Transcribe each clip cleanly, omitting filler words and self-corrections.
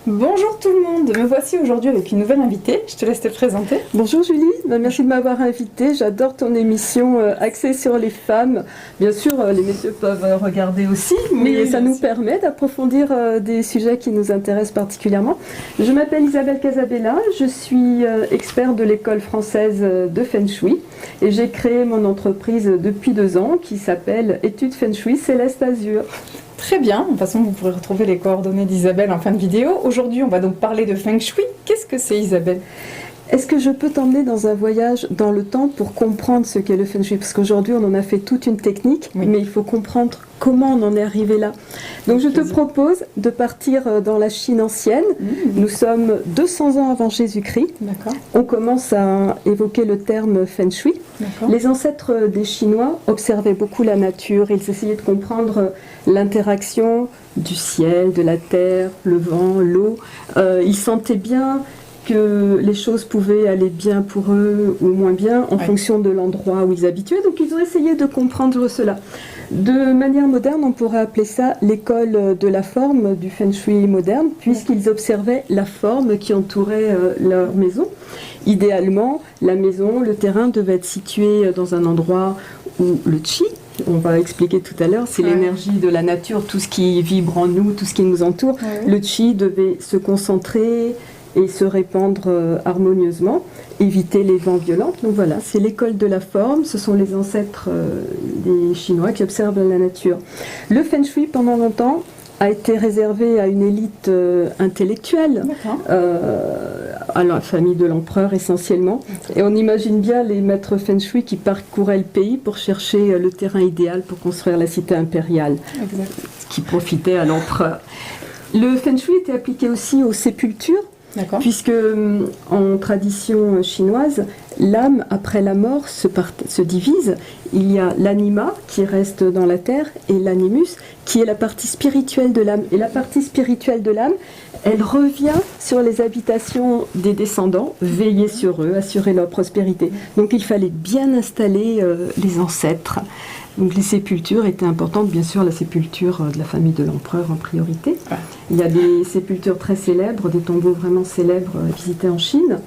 Bonjour tout le monde, me voici aujourd'hui avec une nouvelle invitée, je te laisse te présenter. Bonjour Julie, merci de m'avoir invitée, j'adore ton émission axée sur les femmes. Bien sûr, les messieurs peuvent regarder aussi, mais ça nous permet d'approfondir des sujets qui nous intéressent particulièrement. Je m'appelle Isabelle Casabella, je suis experte de l'école française de Feng Shui et j'ai créé mon entreprise depuis 2 ans qui s'appelle Études Feng Shui Céleste Azur. Très bien, de toute façon vous pourrez retrouver les coordonnées d'Isabelle en fin de vidéo. Aujourd'hui on va donc parler de Feng Shui. Qu'est-ce que c'est Isabelle ? Est-ce que je peux t'emmener dans un voyage dans le temps pour comprendre ce qu'est le Feng Shui ? Parce qu'aujourd'hui on en a fait toute une technique, mais il faut comprendre comment on en est arrivé là. Donc je te propose de partir dans la Chine ancienne. Nous sommes 200 ans avant Jésus-Christ. On commence à évoquer le terme Feng Shui. Les ancêtres des Chinois observaient beaucoup la nature. Ils essayaient de comprendre l'interaction du ciel, de la terre, le vent, l'eau. Ils sentaient bien que les choses pouvaient aller bien pour eux ou moins bien en fonction de l'endroit où ils habitaient. Donc ils ont essayé de comprendre cela. De manière moderne, on pourrait appeler ça l'école de la forme du Feng Shui moderne, puisqu'ils observaient la forme qui entourait leur maison. Idéalement, la maison, le terrain devait être situé dans un endroit où le Qi, on va expliquer tout à l'heure, c'est l'énergie de la nature, tout ce qui vibre en nous, tout ce qui nous entoure. Le Qi devait se concentrer et se répandre harmonieusement, éviter les vents violents. Donc voilà, c'est l'école de la forme, ce sont les ancêtres des Chinois qui observent la nature. Le Feng Shui, pendant longtemps, a été réservé à une élite intellectuelle, à la famille de l'empereur essentiellement. Et on imagine bien les maîtres Feng Shui qui parcouraient le pays pour chercher le terrain idéal pour construire la cité impériale, qui profitait à l'empereur. Le Feng Shui était appliqué aussi aux sépultures, puisque en tradition chinoise, l'âme après la mort se divise. Il y a l'anima qui reste dans la terre et l'animus qui est la partie spirituelle de l'âme. Et la partie spirituelle de l'âme, elle revient sur les habitations des descendants, veiller sur eux, assurer leur prospérité. Donc il fallait bien installer les ancêtres. Donc les sépultures étaient importantes, bien sûr la sépulture de la famille de l'empereur en priorité. Il y a des sépultures très célèbres, des tombeaux vraiment célèbres visités en Chine.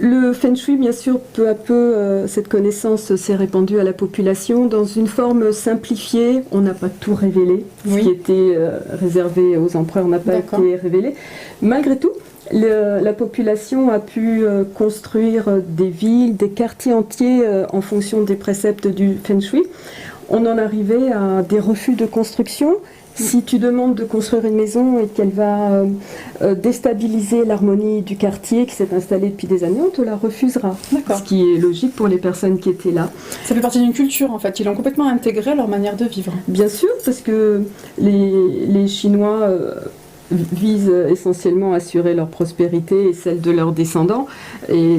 Le Feng Shui, bien sûr, peu à peu, cette connaissance s'est répandue à la population dans une forme simplifiée. On n'a pas tout révélé. Ce qui était réservé aux empereurs n'a pas été révélé. Malgré tout, la population a pu construire des villes, des quartiers entiers en fonction des préceptes du Feng Shui. On en arrivait à des refus de construction. Si tu demandes de construire une maison et qu'elle va déstabiliser l'harmonie du quartier qui s'est installé depuis des années, on te la refusera. Ce qui est logique pour les personnes qui étaient là. Ça fait partie d'une culture en fait, ils l'ont complètement intégré à leur manière de vivre. Bien sûr, parce que les Chinois visent essentiellement à assurer leur prospérité et celle de leurs descendants. Et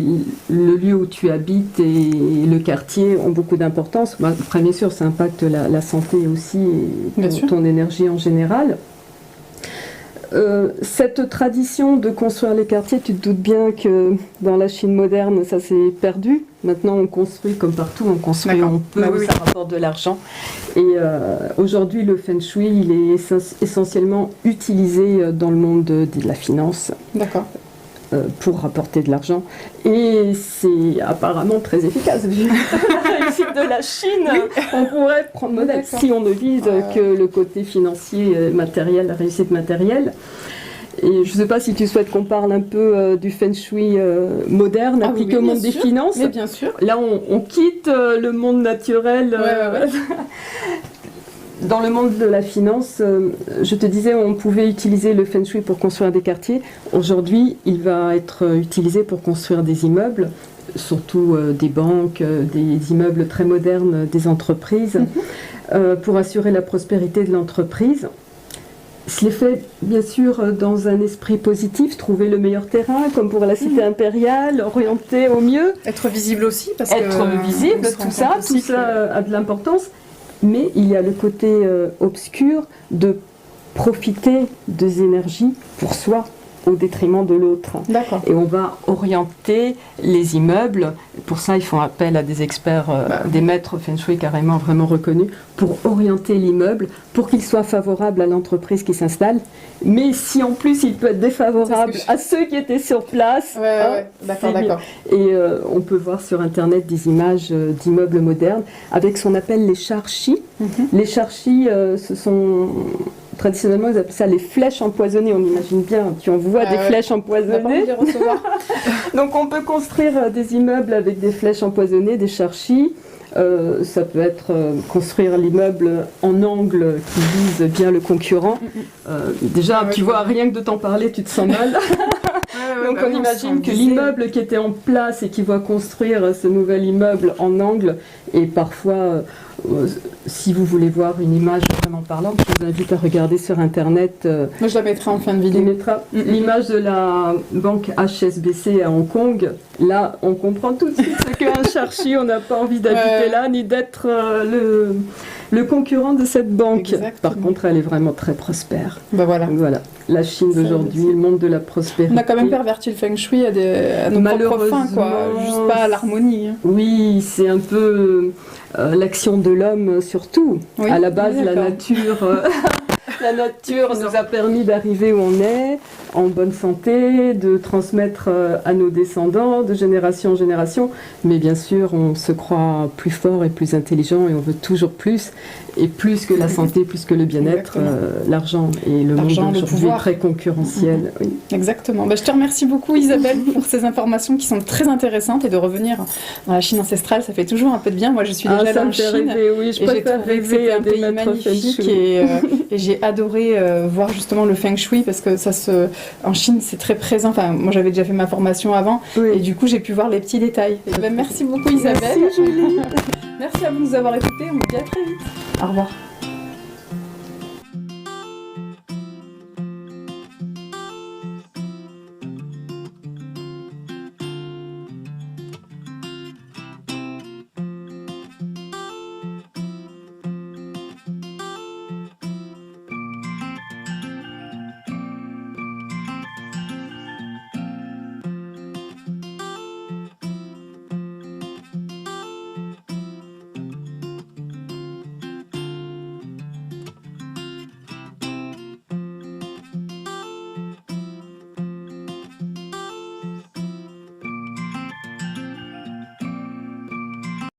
le lieu où tu habites et le quartier ont beaucoup d'importance. Après, bien sûr, ça impacte la santé aussi et ton énergie en général. Cette tradition de construire les quartiers, tu te doutes bien que dans la Chine moderne, ça s'est perdu. Maintenant, on construit comme partout, on construit, on peut, ça rapporte de l'argent. Et aujourd'hui, le Feng Shui, il est essentiellement utilisé dans le monde de la finance. Pour rapporter de l'argent. Et c'est apparemment très efficace. Vu la réussite de la Chine, on pourrait prendre modèle si on ne vise que le côté financier, matériel, la réussite matérielle. Et je ne sais pas si tu souhaites qu'on parle un peu du Feng Shui moderne appliqué au monde des finances. Mais bien sûr. Là, on quitte le monde naturel. Dans le monde de la finance, je te disais, on pouvait utiliser le Feng Shui pour construire des quartiers. Aujourd'hui, il va être utilisé pour construire des immeubles, surtout des banques, des immeubles très modernes, des entreprises, pour assurer la prospérité de l'entreprise. Je l'ai fait, bien sûr, dans un esprit positif, trouver le meilleur terrain, comme pour la cité impériale, orienter au mieux. Être visible aussi, parce être visible, tout ça a de l'importance. Mais il y a le côté obscur de profiter des énergies pour soi. au détriment de l'autre. D'accord. Et on va orienter les immeubles. Pour ça, ils font appel à des experts, des maîtres Feng Shui carrément vraiment reconnus, pour orienter l'immeuble, pour qu'il soit favorable à l'entreprise qui s'installe. Mais si en plus il peut être défavorable à ceux qui étaient sur place, d'accord. Et on peut voir sur Internet des images d'immeubles modernes avec ce qu'on appelle les charchis. Les charchis, ce sont... Traditionnellement, ils appellent ça les flèches empoisonnées. On imagine bien, tu envoies des flèches empoisonnées. Donc on peut construire des immeubles avec des flèches empoisonnées, des charchis. Ça peut être construire l'immeuble en angle qui vise bien le concurrent. Déjà, tu vois, rien que de t'en parler, tu te sens mal. Donc on imagine que l'immeuble qui était en place et qui va construire ce nouvel immeuble en angle, et parfois, si vous voulez voir une image vraiment parlante, je vous invite à regarder sur Internet. Moi je la mettrai en fin de vidéo. L'image de la banque HSBC à Hong Kong. Là, on comprend tout de suite ce qu'est un charchi. On n'a pas envie d'habiter là, ni d'être le concurrent de cette banque. Exactement. Par contre, elle est vraiment très prospère. Voilà. Voilà. La Chine d'aujourd'hui, le monde de la prospérité. On a quand même perverti le feng shui à nos propres fins, quoi. Juste pas à l'harmonie. Oui, c'est un peu l'action de l'homme surtout. Oui, à la base, la nature... La nature nous a permis d'arriver où on est, en bonne santé, de transmettre à nos descendants, de génération en génération. Mais bien sûr, on se croit plus fort et plus intelligent et on veut toujours plus. Et plus que la santé, plus que le bien-être, l'argent. Et le monde aujourd'hui est très concurrentiel. Oui. Exactement. Je te remercie beaucoup Isabelle pour ces informations qui sont très intéressantes et de revenir dans la Chine ancestrale, ça fait toujours un peu de bien. Moi je suis déjà allée en Chine rêver, oui, je préfère rêver un pays magnifique et j'ai adoré voir justement le feng shui parce que en Chine c'est très présent. Enfin, moi j'avais déjà fait ma formation avant et du coup j'ai pu voir les petits détails. Merci beaucoup Isabelle. Merci Julie. Merci à vous de nous avoir écoutés. On vous dit à très vite. Au revoir.